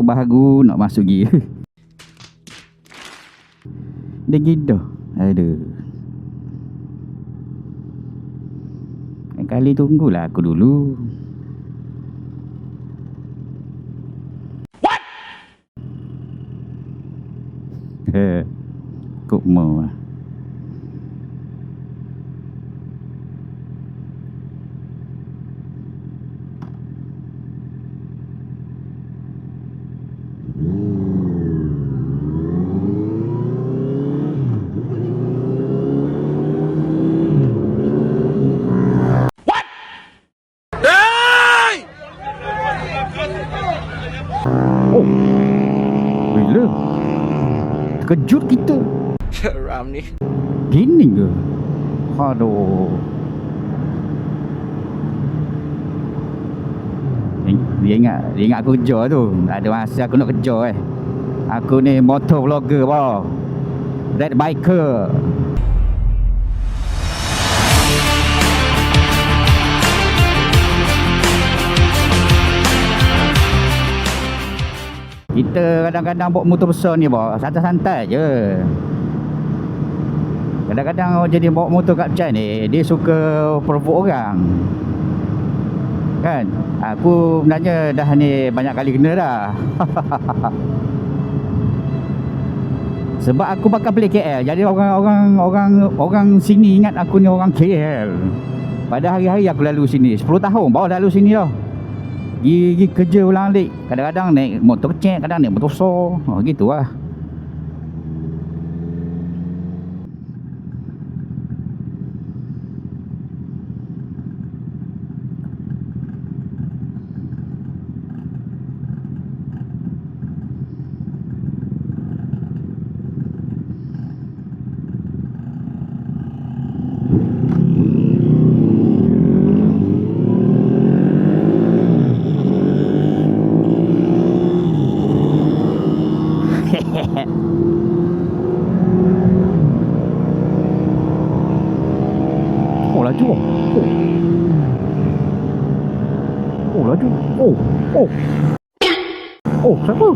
aku baru nak masuk gear. Dia gitu. Aduh. Lain kali tunggulah aku dulu. What? Kok mau lah. Oh, bila? Terkejut kita. Ram ni. Gini ke? Aduh. Dia ingat aku kejar tu. Tak ada masa aku nak kejar Aku ni motor vlogger bawah. Red biker. Kita kadang-kadang bawa motor besar ni bawa santai-santai je. Kadang-kadang jadi bawa motor kat China ni, dia suka provoke orang. Kan? Aku sebenarnya dah ni banyak kali kena dah. Sebab aku bakal balik KL. Jadi orang sini ingat aku ni orang KL. Pada hari-hari aku lalu sini 10 tahun bawa lalu sini dah. Pergi kerja ulang alik. Kadang-kadang naik motor kecil, kadang naik motor besar. Gitu lah. Oh laju. Oh laju. Oh siapa?